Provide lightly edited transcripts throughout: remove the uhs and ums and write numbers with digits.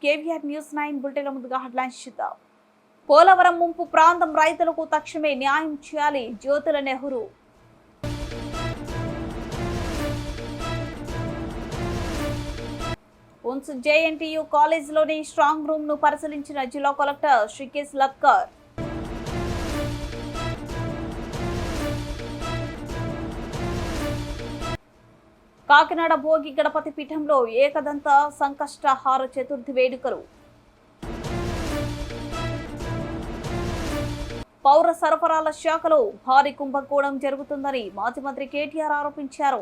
KVR news 9 బులెటిన్ల ముందుగా headlines చూద్దాం. పోలవరం ముంపు ప్రాంతం రైతులకు తక్షణమే న్యాయం చేయాలి జ్యోతుల నెహ్రూ. ఉన్స్ జేఎన్టీయూ కాలేజీలోని స్ట్రాంగ్ రూమ్ ను పరిశీలించిన జిల్లా కలెక్టర్ శ్రీకేశ్ లక్కర్. కాకినాడ భోగి గణపతి పీఠంలో ఏకదంత సంకష్టహార చతుర్థి వేడుకలు. పౌర సరఫరాల శాఖలో భారీ కుంభకోణం జరుగుతుందని మాజీ మంత్రి కేటీఆర్ ఆరోపించారు.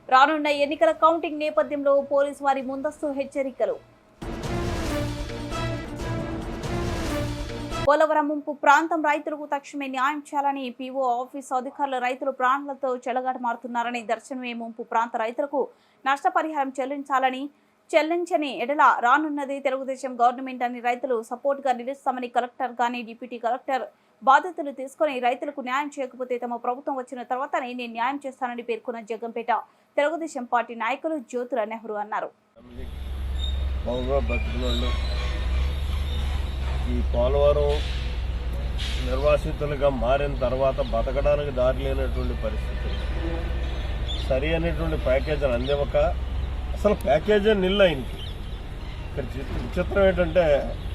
రానున్న ఎన్నికల కౌంటింగ్ నేపథ్యంలో పోలీసు వారి ముందస్తు హెచ్చరికలు. పోలవరం ముంపు ప్రాంతం రైతులకు తక్షణమే న్యాయం చేయాలని పీఓ ఆఫీసు అధికారులు రైతులు ప్రాణాలతో చెలగాటమారుతున్నారని, దర్శనమే ముంపు ప్రాంత రైతులకు నష్టపరిహారం చెల్లించని ఎడల రానున్నది తెలుగుదేశం గవర్నమెంట్ అని రైతులు సపోర్ట్ గా నిలుస్తామని కలెక్టర్ గాని డిప్యూటీ కలెక్టర్ బాధ్యతలు తీసుకుని రైతులకు న్యాయం చేయకపోతే తమ ప్రభుత్వం వచ్చిన తర్వాతనే నేను న్యాయం చేస్తానని పేర్కొన్న జగ్గంపేట తెలుగుదేశం పార్టీ నాయకులు జ్యోతుల నెహ్రూ అన్నారు. ఈ పోలవరం నిర్వాసితులుగా మారిన తర్వాత బతకడానికి దారి లేనటువంటి పరిస్థితులు, సరి అనేటువంటి ప్యాకేజీలు అందివ్వక అసలు ప్యాకేజీ నిల్ ఆయనకి. ఇక్కడ విచిత్రం ఏంటంటే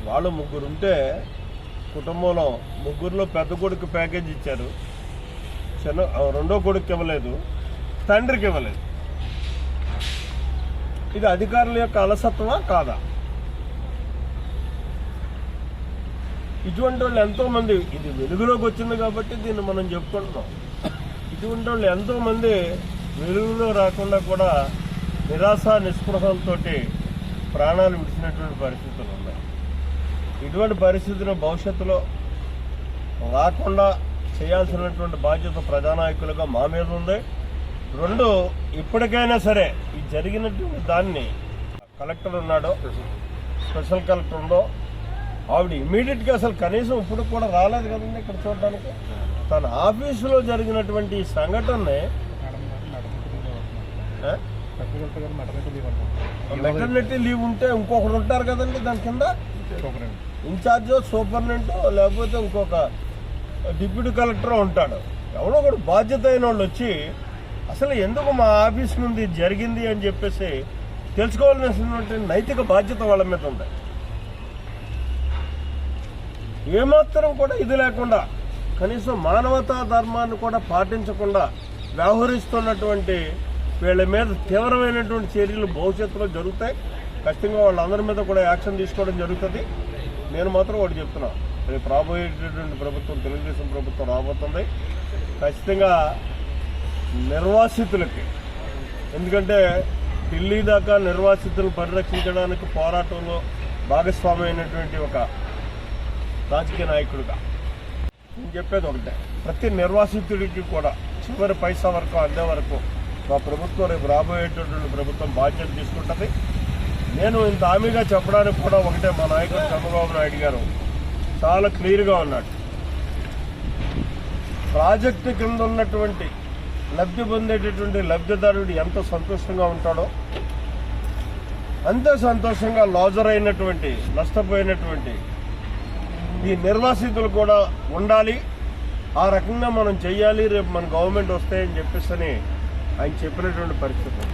వాళ్ళు ముగ్గురు ఉంటే కుటుంబంలో ముగ్గురులో పెద్ద కొడుకు ప్యాకేజ్ ఇచ్చారు, రెండో కొడుకు ఇవ్వలేదు, తండ్రికి ఇవ్వలేదు. ఇది అధికారుల యొక్క అలసత్వమా కాదా? ఇటువంటి వాళ్ళు ఎంతోమంది, ఇది వెలుగులోకి వచ్చింది కాబట్టి దీన్ని మనం చెప్పుకుంటున్నాం. ఇటువంటి వాళ్ళు ఎంతోమంది వెలుగులో రాకుండా కూడా నిరాశ నిస్పృహలతో ప్రాణాలు విడిచినటువంటి పరిస్థితులు ఉన్నాయి. ఇటువంటి పరిస్థితులు భవిష్యత్తులో రాకుండా చేయాల్సినటువంటి బాధ్యత ప్రజానాయకులుగా మా మీద ఉంది. రెండు, ఇప్పటికైనా సరే ఈ జరిగినటువంటి దాన్ని కలెక్టర్ ఉన్నాడో, స్పెషల్ కలెక్టర్ ఉందో, ఆవిడ ఇమీడియట్గా అసలు కనీసం ఇప్పుడు కూడా రాలేదు కదండి ఇక్కడ చూడడానికి. తన ఆఫీసులో జరిగినటువంటి ఈ సంఘటనని మెటర్నిటీ లీవ్ ఉంటే ఇంకొకరు ఉంటారు కదండి దాని కింద, ఇన్ఛార్జ్ సూపరింటెండెంట్ లేకపోతే ఇంకొక డిప్యూటీ కలెక్టర్ ఉంటాడు. ఎవడో ఒకడు బాధ్యత అయిన వాళ్ళు వచ్చి అసలు ఎందుకు మా ఆఫీస్ నుండి జరిగింది అని చెప్పేసి తెలుసుకోవాల్సినటువంటి నైతిక బాధ్యత వాళ్ళ మీద ఉంది. ఏమాత్రం కూడా ఇది లేకుండా కనీసం మానవతా ధర్మాన్ని కూడా పాటించకుండా వ్యవహరిస్తున్నటువంటి వీళ్ళ మీద తీవ్రమైనటువంటి చర్యలు భవిష్యత్తులో జరుగుతాయి. ఖచ్చితంగా వాళ్ళందరి మీద కూడా యాక్షన్ తీసుకోవడం జరుగుతుంది. నేను మాత్రం ఒకటి చెప్తున్నాను, రేపు రాబోయేటటువంటి ప్రభుత్వం తెలుగుదేశం ప్రభుత్వం రాబోతుంది. ఖచ్చితంగా నిర్వాసితులకి, ఎందుకంటే ఢిల్లీ దాకా నిర్వాసితులను పరిరక్షించడానికి పోరాటంలో భాగస్వామి అయినటువంటి ఒక రాజకీయ నాయకుడిగా నేను చెప్పేది ఒకటే, ప్రతి నిర్వాసితుడికి కూడా చివరి పైసా వరకు అందే వరకు మా ప్రభుత్వం, రేపు రాబోయేటటువంటి ప్రభుత్వం బాధ్యత తీసుకుంటుంది. నేను ఇంత హామీగా చెప్పడానికి కూడా ఒకటే, మా నాయకుడు చంద్రబాబు నాయుడు గారు చాలా క్లియర్గా ఉన్నాడు. ప్రాజెక్టు కింద ఉన్నటువంటి లబ్ధి పొందేటటువంటి లబ్ధిదారుడు ఎంత సంతోషంగా ఉంటాడో అంతే సంతోషంగా లాజర్ అయినటువంటి నష్టపోయినటువంటి ఈ నిర్వాసితులు కూడా ఉండాలి. ఆ రకంగా మనం చెయ్యాలి, రేపు మన గవర్నమెంట్ వస్తాయని చెప్పేసి ఆయన చెప్పినటువంటి పరిస్థితి.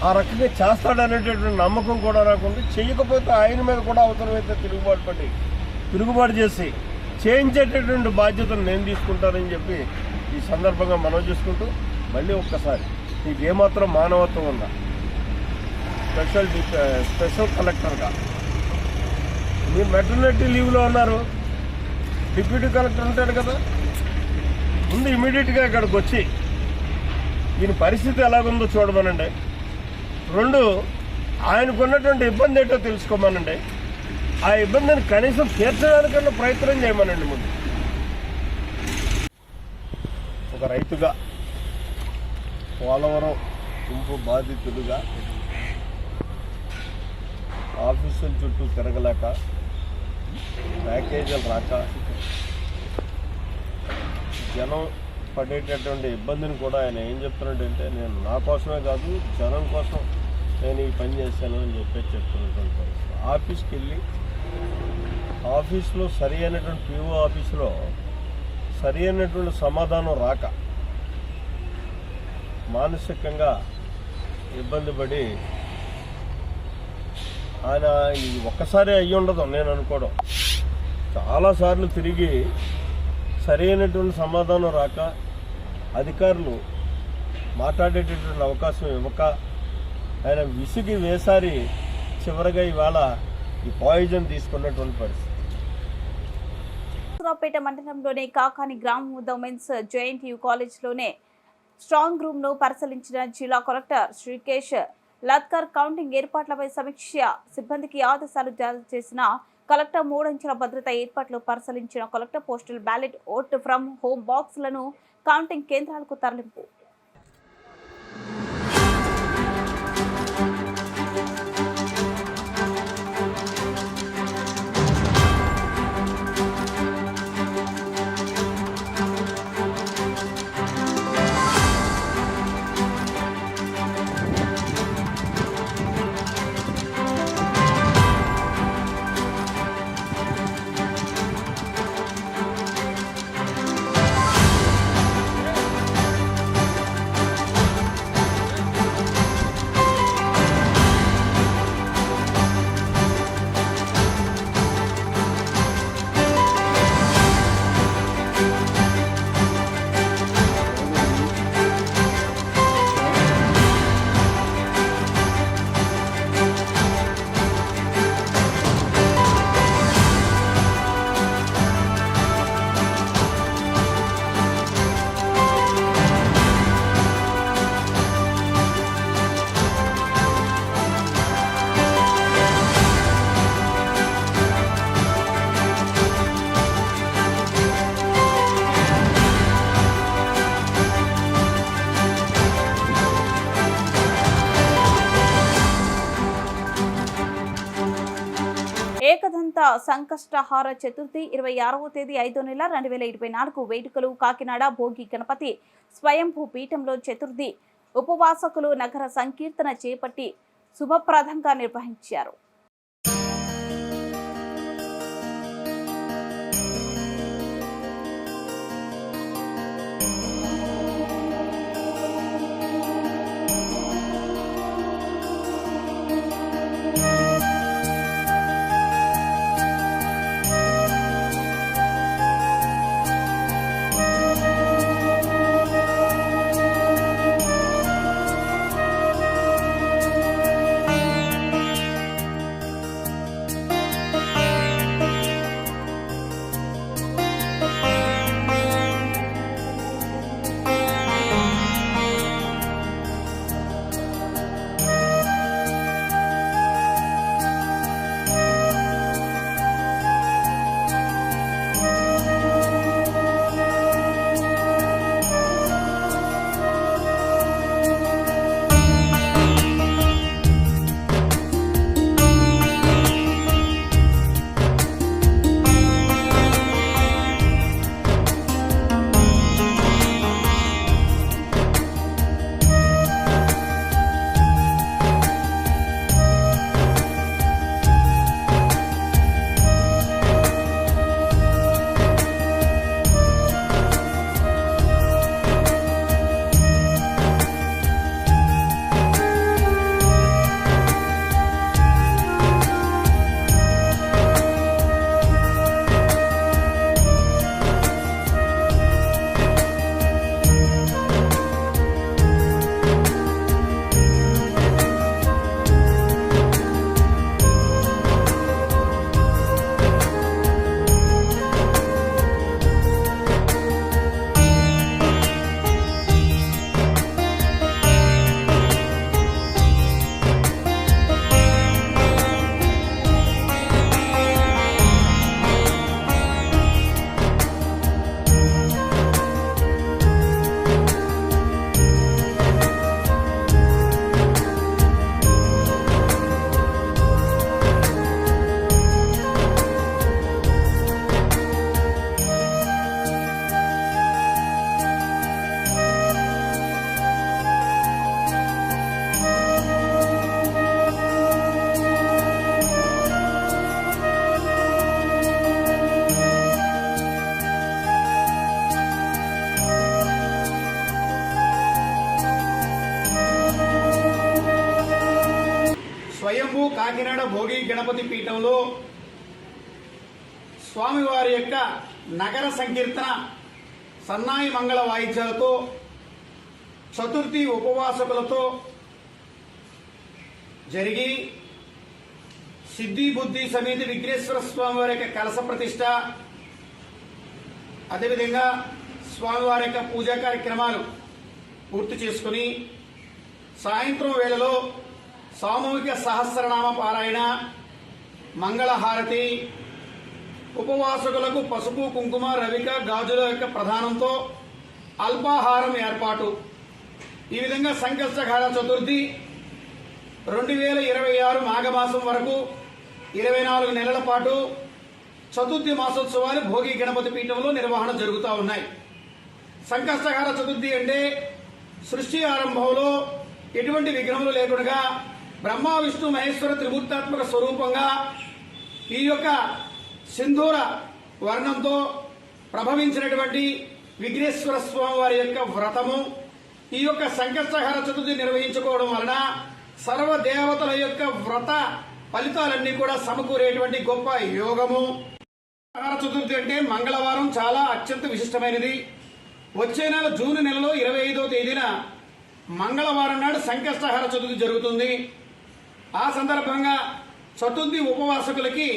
ఆ రకంగా చేస్తాడనేటటువంటి నమ్మకం కూడా రాకుండా, చేయకపోతే ఆయన మీద కూడా అవసరమైతే తిరుగుబాటు చేసి చేయించేటటువంటి బాధ్యతను నేను తీసుకుంటానని చెప్పి ఈ సందర్భంగా మనం చేసుకుంటూ, మళ్ళీ ఒక్కసారి నీకు ఏమాత్రం మానవత్వం ఉందా, స్పెషల్ కలెక్టర్గా మీరు మెటర్నిటీ లీవ్లో ఉన్నారు, డిప్యూటీ కలెక్టర్ ఉంటాడు కదా, ముందు ఇమీడియట్గా ఇక్కడికి వచ్చి ఈయన పరిస్థితి ఎలాగుందో చూడమనండి. రెండు, ఆయనకున్నటువంటి ఇబ్బంది ఏంటో తెలుసుకోమనండి. ఆ ఇబ్బందిని కనీసం తీర్చడానికన్నా ప్రయత్నం చేయమనండి. ముందు ఒక రైతుగా, పోలవరం ముంపు బాధితుడుగా ఆఫీసుల చుట్టూ తిరగలేక, ప్యాకేజీలు రాక, జనం పడేటటువంటి ఇబ్బందిని కూడా ఆయన ఏం చెప్తున్నాడంటే, నేను నా కోసమే కాదు జనం కోసం నేను ఈ పని చేశాను అని చెప్తున్నటువంటి పరిస్థితి. ఆఫీస్కి వెళ్ళి ఆఫీస్లో సరి అయినటువంటి పిఓ ఆఫీసులో సరి అయినటువంటి సమాధానం రాక మానసికంగా ఇబ్బంది పడి ఆయన ఇది ఒక్కసారి అయ్యి ఉండదు నేను అనుకోవడం, చాలాసార్లు తిరిగి సరైనటువంటి సమాధానం రాక అధికారులు మాట్లాడేటటువంటి అవకాశం ఇవ్వక ఆయన విసిగి వేసారి చివరిగా ఇవాళ ఈ పాయిజన్ తీసుకున్నటువంటి పరిస్థితి. సూరాపేట మండలంలోని కాకాని గ్రామం వద్ద ఉమెన్స్ జేఎన్టీయూ కాలేజ్లోనే స్ట్రాంగ్ రూమ్ ను పరిశీలించిన జిల్లా కలెక్టర్ శ్రీకేష్ లత్కర్ కౌంటింగ్ ఏర్పాట్లపై సమీక్ష సిబ్బందికి ఆదేశాలు జారీ చేసిన కలెక్టర్ 3 అంచెల భద్రత ఏర్పాట్లు పరిశీలించిన collector postal ballot vote from home బాక్స్లను కౌంటింగ్ కేంద్రాలకు తరలింపు. ఏకదంత సంకష్టహార చతుర్థి 26వ తేదీ 5వ నెల 2024 వేడుకలు కాకినాడ భోగి గణపతి స్వయంభూ పీఠంలో చతుర్థి ఉపవాసకులు నగర సంకీర్తన చేపట్టి శుభప్రదంగా నిర్వహించారు. కాకినాడ భోగి గణపతి పీఠంలో స్వామివారి యొక్క నగర సంకీర్తన సన్నాయి మంగళ వాయిద్యాలతో చతుర్థి ఉపవాసకులతో జరిగి సిద్ధి బుద్ధి సమేత విఘ్నేశ్వర స్వామివారి యొక్క కలశ ప్రతిష్ట, అదేవిధంగా స్వామివారి యొక్క పూజా కార్యక్రమాలు పూర్తి చేసుకుని సాయంత్రం వేళలో సామూహిక సహస్రనామ పారాయణ, మంగళహారతి, ఉపవాసకులకు పసుపు కుంకుమ రవిక గాజుల యొక్క ప్రధానంతో అల్పాహారం ఏర్పాటు. ఈ విధంగా సంకష్టకాల చతుర్థి 2026 మాఘమాసం వరకు 24 నెలల పాటు చతుర్థి మాసోత్సవాలు భోగి గణపతి పీఠంలో నిర్వహణ జరుగుతూ ఉన్నాయి. సంకష్టకాల చతుర్థి అంటే సృష్టి ఆరంభంలో ఎటువంటి విఘ్నములు లేకుండా బ్రహ్మ విష్ణు మహేశ్వర త్రిమూర్తాత్మక స్వరూపంగా ఈ యొక్క సింధూర వర్ణంతో ప్రభవించినటువంటి విఘ్నేశ్వర స్వామి వారి యొక్క వ్రతము, ఈ యొక్క సంకష్టహర చతుర్థి నిర్వహించుకోవడం వలన సర్వ దేవతల యొక్క వ్రత ఫలితాలన్నీ కూడా సమకూరేటువంటి గొప్ప యోగము. సంకష్టహర చతుర్థి అంటే మంగళవారం చాలా అత్యంత విశిష్టమైనది. వచ్చే నెల జూన్ నెలలో 25వ తేదీన మంగళవారం నాడు సంకష్టహర చతుర్థి జరుగుతుంది. ఆ సందర్భంగా చతుర్థి ఉపవాసకులకి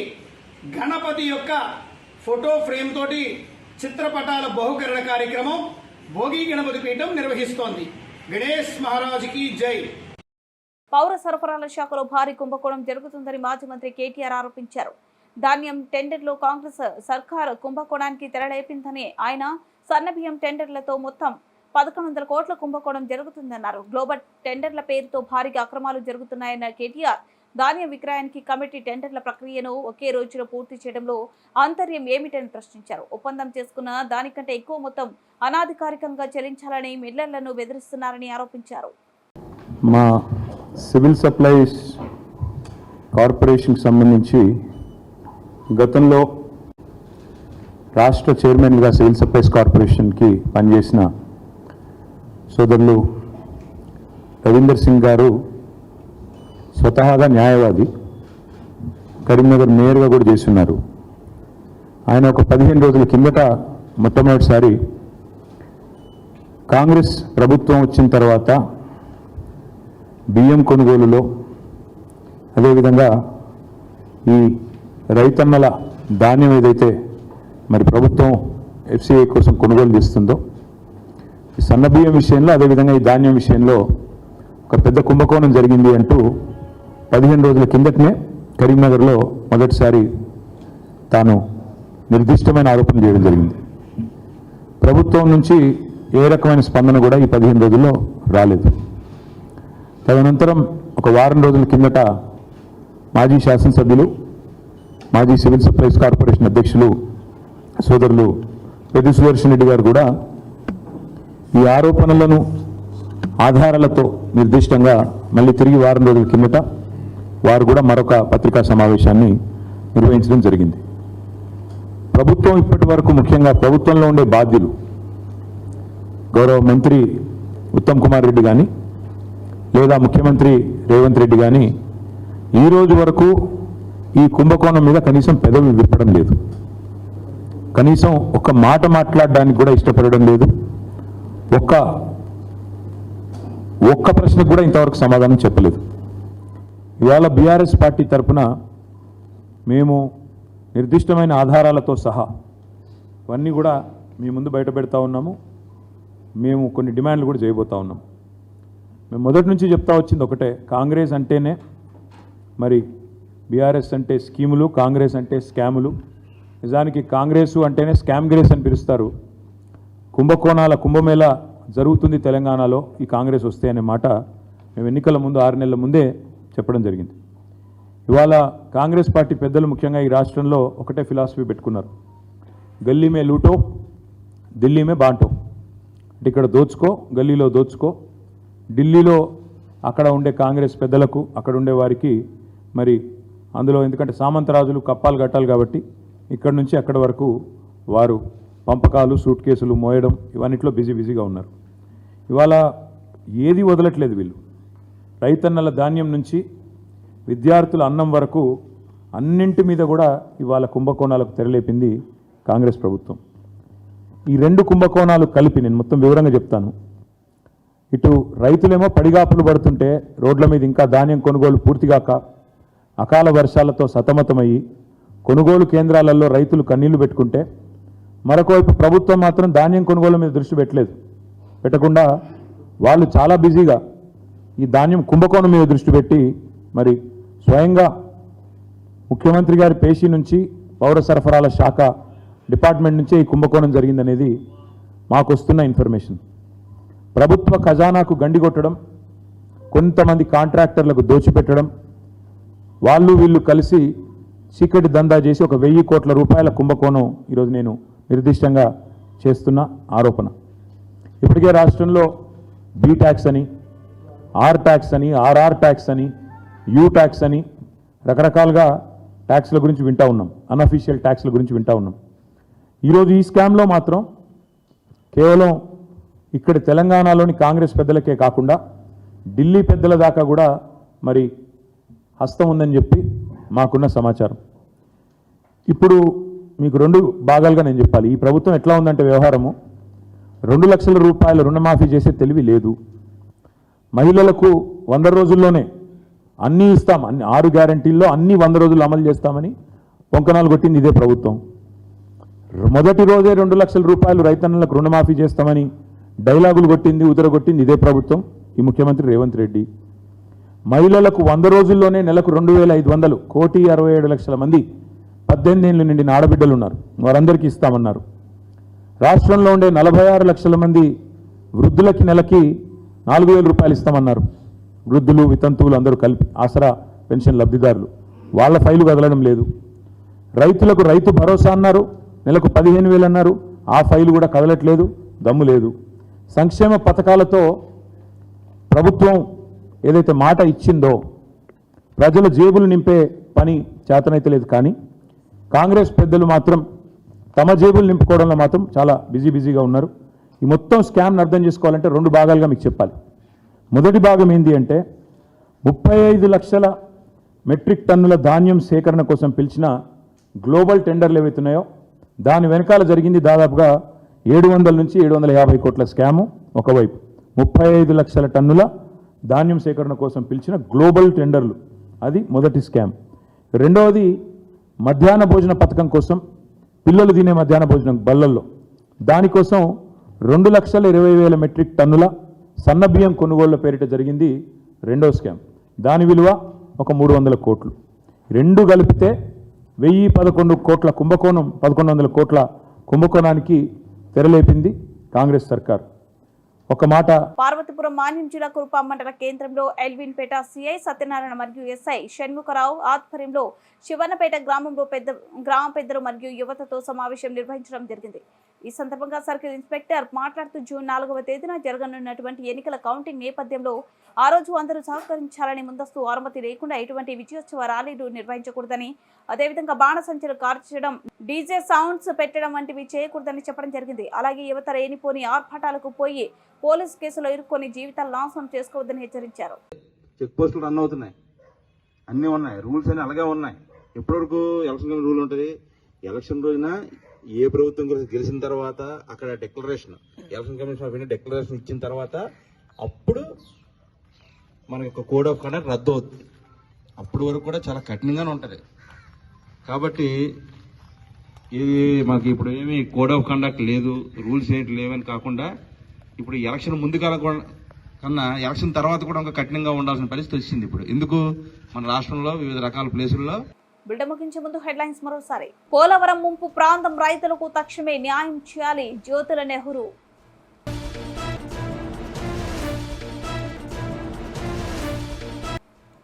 గణపతి యొక్క ఫోటో ఫ్రేమ్ తోటి చిత్రపటాల బహుకరణ కార్యక్రమం భోగి గణపతి పీఠం నిర్వహిస్తోంది. గణేష్ మహారాజుకి జై. పౌర సరఫరాల శాఖలో భారీ కుంభకోణం జరుగుతుందని మాజీ మంత్రి కేటీఆర్ ఆరోపించారు. ధాన్యం టెండర్లో కాంగ్రెస్ సర్కారు కుంభకోణానికి తెరలేపిందని ఆయన, సన్నబియ్యం టెండర్లతో మొత్తం 1100 కోట్ల కుంభకోణం జరుగుతుందన్నారు. గ్లోబల్ టెండర్ల పేరుతో భారీగా అక్రమాలు జరుగుతున్నాయన్న కేటీఆర్, ధాన్యం విక్రయానికి కమిటీ టెండర్ల ప్రక్రియను ఒకే రోజులో పూర్తి చేయడంలో ఆంతర్యం ఏమిటని ప్రశ్నించారు. ఒప్పందం చేసుకున్న దానికంటే ఎక్కువ మొత్తం అనాధికారికంగా చెల్లించాలని మిల్లర్లను బెదిరిస్తున్నారని ఆరోపించారు. మా సివిల్ సప్లైస్ కార్పొరేషన్కి సంబంధించి గతంలో రాష్ట్ర చైర్మన్గా సివిల్ సప్లైస్ కార్పొరేషన్కి పనిచేసిన సోదరులు రవీందర్ సింగ్ గారు స్వతహాగా న్యాయవాది, కరీంనగర్ మేయర్గా కూడా చేస్తున్నారు. ఆయన ఒక 15 రోజుల కిందట మొట్టమొదటిసారి కాంగ్రెస్ ప్రభుత్వం వచ్చిన తర్వాత బియ్యం కొనుగోలులో, అదేవిధంగా ఈ రైతన్నల ధాన్యం ఏదైతే మరి ప్రభుత్వం ఎఫ్సిఐ కోసం కొనుగోలు చేస్తుందో, ఈ సన్న బియ్యం విషయంలో, అదేవిధంగా ఈ ధాన్యం విషయంలో ఒక పెద్ద కుంభకోణం జరిగింది అంటూ 15 రోజుల కిందటనే కరీంనగర్లో మొదటిసారి తాను నిర్దిష్టమైన ఆరోపణ చేయడం జరిగింది. ప్రభుత్వం నుంచి ఏ రకమైన స్పందన కూడా ఈ 15 రోజుల్లో రాలేదు. తదనంతరం ఒక వారం రోజుల కిందట మాజీ శాసనసభ్యులు, మాజీ సివిల్ సప్లైస్ కార్పొరేషన్ అధ్యక్షులు సోదరులు పెద్ది సుదర్శన్ రెడ్డి గారు కూడా ఈ ఆరోపణలను ఆధారాలతో నిర్దిష్టంగా మళ్ళీ తిరిగి వారం రోజుల కిందట వారు కూడా మరొక పత్రికా సమావేశాన్ని నిర్వహించడం జరిగింది. ప్రభుత్వం ఇప్పటి వరకు, ముఖ్యంగా ప్రభుత్వంలో ఉండే బాధ్యులు, గౌరవ మంత్రి ఉత్తమ్ కుమార్ రెడ్డి కానీ లేదా ముఖ్యమంత్రి రేవంత్ రెడ్డి కానీ ఈ రోజు వరకు ఈ కుంభకోణం మీద కనీసం పెదవి విప్పడం లేదు. కనీసం ఒక మాట మాట్లాడడానికి కూడా ఇష్టపడడం లేదు. ఒక్క ప్రశ్నకు కూడా ఇంతవరకు సమాధానం చెప్పలేదు. ఇవాళ బీఆర్ఎస్ పార్టీ తరఫున మేము నిర్దిష్టమైన ఆధారాలతో సహా ఇవన్నీ కూడా మీ ముందు బయట పెడతా ఉన్నాము. మేము కొన్ని డిమాండ్లు కూడా చేయబోతా ఉన్నాం. మేము మొదటి నుంచి చెప్తా వచ్చింది ఒకటే, కాంగ్రెస్ అంటేనే మరి బీఆర్ఎస్ అంటే స్కీములు, కాంగ్రెస్ అంటే స్కాములు. నిజానికి కాంగ్రెస్ అంటేనే స్కామ్ గ్రేస్ అని పిలుస్తారు. కుంభకోణాల కుంభమేళ జరుగుతుంది తెలంగాణలో ఈ కాంగ్రెస్ వస్తే అనే మాట మేము ఎన్నికల ముందు 6 నెలల ముందే చెప్పడం జరిగింది. ఇవాళ కాంగ్రెస్ పార్టీ పెద్దలు ముఖ్యంగా ఈ రాష్ట్రంలో ఒకటే ఫిలాసఫీ పెట్టుకున్నారు, గల్లీ మే లూటో ఢిల్లీ మే బాంటో. అంటే ఇక్కడ దోచుకో, గల్లీలో దోచుకో, ఢిల్లీలో అక్కడ ఉండే కాంగ్రెస్ పెద్దలకు, అక్కడ ఉండే వారికి మరి అందులో ఎందుకంటే సామంతరాజులు కప్పాలు కట్టాలి కాబట్టి ఇక్కడ నుంచి అక్కడ వరకు వారు పంపకాలు, సూట్ కేసులు మోయడం ఇవన్నిట్లో బిజీగా ఉన్నారు. ఇవాళ ఏది వదలట్లేదు వీళ్ళు. రైతన్నల ధాన్యం నుంచి విద్యార్థుల అన్నం వరకు అన్నింటి మీద కూడా ఇవాళ కుంభకోణాలకు తెరలేపింది కాంగ్రెస్ ప్రభుత్వం. ఈ రెండు కుంభకోణాలు కలిపి నేను మొత్తం వివరంగా చెప్తాను. ఇటు రైతులేమో పడిగాపులు పడుతుంటే రోడ్ల మీద ఇంకా ధాన్యం కొనుగోలు పూర్తిగాక అకాల వర్షాలతో సతమతమయ్యి కొనుగోలు కేంద్రాలలో రైతులు కన్నీళ్లు పెట్టుకుంటే, మరొకవైపు ప్రభుత్వం మాత్రం ధాన్యం కొనుగోలు మీద దృష్టి పెట్టకుండా వాళ్ళు చాలా బిజీగా ఈ ధాన్యం కుంభకోణం మీద దృష్టి పెట్టి మరి స్వయంగా ముఖ్యమంత్రి గారి పేషీ నుంచి పౌర సరఫరాల శాఖ డిపార్ట్మెంట్ నుంచే ఈ కుంభకోణం జరిగిందనేది మాకు వస్తున్న ఇన్ఫర్మేషన్. ప్రభుత్వ ఖజానాకు గండి కొట్టడం, కొంతమంది కాంట్రాక్టర్లకు దోచిపెట్టడం, వాళ్ళు వీళ్ళు కలిసి చీకటి దందా చేసి ఒక 1000 కోట్ల రూపాయల కుంభకోణం ఈరోజు నేను నిర్దిష్టంగా చేస్తున్న ఆరోపణ. ఇప్పటికే రాష్ట్రంలో బీ ట్యాక్స్ అని, ఆర్ ట్యాక్స్ అని, ఆర్ఆర్ ట్యాక్స్ అని, యూ ట్యాక్స్ అని రకరకాలుగా ట్యాక్స్ల గురించి వింటూ ఉన్నాం, అన్అఫీషియల్ ట్యాక్స్ల గురించి వింటూ ఉన్నాం. ఈరోజు ఈ స్కామ్లో మాత్రం కేవలం ఇక్కడ తెలంగాణలోని కాంగ్రెస్ పెద్దలకే కాకుండా ఢిల్లీ పెద్దల దాకా కూడా మరి హస్తం ఉందని చెప్పి మాకున్న సమాచారం. ఇప్పుడు మీకు 2 భాగాలుగా నేను చెప్పాలి. ఈ ప్రభుత్వం ఎట్లా ఉందంటే వ్యవహారము, 2 లక్షల రూపాయల రుణమాఫీ చేసే తెలివి లేదు. మహిళలకు 100 రోజుల్లోనే అన్నీ ఇస్తాం, అన్ని 6 గ్యారంటీల్లో అన్ని 100 రోజులు అమలు చేస్తామని పొంకనాలు కొట్టింది ఇదే ప్రభుత్వం. మొదటి రోజే 2 లక్షల రూపాయలు రైతన్నలకు రుణమాఫీ చేస్తామని డైలాగులు కొట్టింది, ఉదరగొట్టింది ఇదే ప్రభుత్వం, ఈ ముఖ్యమంత్రి రేవంత్ రెడ్డి. మహిళలకు 100 రోజుల్లోనే నెలకు 2500, 1,67,00,000 మంది 18 ఏళ్ళు నిండిన ఆడబిడ్డలు ఉన్నారు, వారందరికీ ఇస్తామన్నారు. రాష్ట్రంలో ఉండే 46 లక్షల మంది వృద్ధులకి నెలకి 4,000 రూపాయలు ఇస్తామన్నారు. వృద్ధులు, వితంతువులు అందరూ కలిపి ఆసరా పెన్షన్ లబ్ధిదారులు, వాళ్ళ ఫైలు కదలడం లేదు. రైతులకు రైతు భరోసా అన్నారు, నెలకు 15,000 అన్నారు, ఆ ఫైలు కూడా కదలట్లేదు, దమ్ము లేదు. సంక్షేమ పథకాలతో ప్రభుత్వం ఏదైతే మాట ఇచ్చిందో ప్రజల జేబులు నింపే పని చేతనైతే లేదు. కానీ కాంగ్రెస్ పెద్దలు మాత్రం తమ జేబులు నింపుకోవడంలో మాత్రం చాలా బిజీగా ఉన్నారు. ఈ మొత్తం స్కామ్ను అర్థం చేసుకోవాలంటే 2 భాగాలుగా మీకు చెప్పాలి. మొదటి భాగం ఏంటి అంటే 35 లక్షల మెట్రిక్ టన్నుల ధాన్యం సేకరణ కోసం పిలిచిన గ్లోబల్ టెండర్లు ఏవైతున్నాయో దాని వెనకాల జరిగింది దాదాపుగా 700 నుంచి 750 కోట్ల స్కాము. ఒకవైపు 35 లక్షల టన్నుల ధాన్యం సేకరణ కోసం పిలిచిన గ్లోబల్ టెండర్లు, అది మొదటి స్కామ్. రెండవది మధ్యాహ్న భోజన పథకం కోసం, పిల్లలు తినే మధ్యాహ్న భోజనం బళ్ళల్లో, దానికోసం 2,20,000 మెట్రిక్ టన్నుల సన్న బియ్యం కొనుగోళ్ల పేరిట జరిగింది రెండో స్కామ్. దాని విలువ ఒక 300 కోట్లు. 2 కలిపితే 1,011 కోట్ల కుంభకోణం, 1,100 కోట్ల కుంభకోణానికి తెరలేపింది కాంగ్రెస్ సర్కార్. ఒక మాట, పార్వతీపురం మాన్యం జిల్లా కురుపా మండల కేంద్రంలో ఎల్విన్పేట సిఐ సత్యనారాయణ మరియు ఎస్ఐ షణ్ముఖరావు ఆధ్వర్యంలో శివన్నపేట గ్రామంలో గ్రామ పెద్దలు మరియు యువతతో సమావేశం నిర్వహించడం జరిగింది. ఈ సందర్భంగా సర్కిల్ ఇన్స్పెక్టర్ మాట్లాడుతూ జూన్ 4వ తేదీన జరగనున్నటువంటి ఎన్నికల కౌంటింగ్ నేపథ్యంలో ఆ రోజు అందరూ సహకరించాలని, ముందస్తు అనుమతి లేకుండా ఎటువంటి విజయోత్సవ ర్యాలీలు నిర్వహించకూడదని, అదేవిధంగా బాణసంచలు కార్చడం, డీజే సౌండ్స్ పెట్టడం వంటివి చేయకూడదని చెప్పడం జరిగింది. అలాగే యువత లేనిపోని ఆర్భాటాలకు పోయి పోలీసు కేసులో ఇరుక్కొని జీవితాలు నాశనం చేసుకోవద్దని హెచ్చరించారు. చెక్ పోస్టులు రన్ అవుతున్నాయి, అన్నీ ఉన్నాయి, రూల్స్ అన్ని అలాగే ఉన్నాయి. ఎప్పటివరకు ఎలక్షన్ రూల్ ఉంటుంది. ఎలక్షన్ రోజున ఏ ప్రభుత్వం గెలిచిన తర్వాత అక్కడ declaration, election commission of India declaration ఇచ్చిన తర్వాత అప్పుడు మనకి ఒక కోడ్ ఆఫ్ కండక్ట్ రద్దు అవుతుంది. అప్పటి వరకు కూడా చాలా కఠినంగానే ఉంటుంది. కాబట్టి ఇది మనకి ఇప్పుడు ఏమి కోడ్ ఆఫ్ కండక్ట్ లేదు, రూల్స్ ఏంటి లేవని కాకుండా ఇప్పుడు ఎలక్షన్ ముందు కన్నా ఎలక్షన్ తర్వాత కూడా ఇంకా కఠినంగా ఉండాల్సిన పరిస్థితి వచ్చింది. ఇప్పుడు ఎందుకు మన రాష్ట్రంలో వివిధ రకాల ప్లేసుల్లో. బిల్డ ముగించే ముందు హెడ్లైన్స్ మరోసారి. పోలవరం ముంపు ప్రాంతం రైతులకు తక్షణమే న్యాయం చేయాలి, జ్యోతుల నెహ్రూ.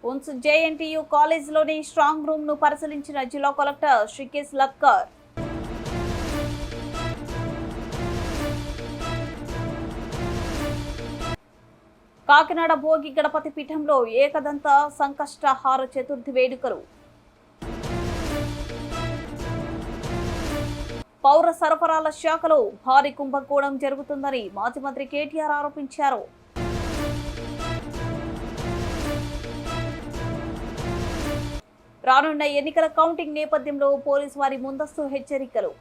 ఉన్స్ జేఎన్టీయూ కాలేజీలోని స్ట్రాంగ్ రూమ్ ను పరిశీలించిన జిల్లా కలెక్టర్ శ్రీకేశ్ లక్కర్. కాకినాడ భోగి గణపతి పీఠంలో ఏకదంత సంకష్టహార చతుర్థి వేడుకలు. పౌర సరఫరాల శాఖలో భారీ కుంభకోణం జరుగుతుందని మాజీ మంత్రి కేటీఆర్ ఆరోపించారు. రానున్న ఎన్నికల కౌంటింగ్ నేపథ్యంలో పోలీసు వారి ముందస్తు హెచ్చరికలు.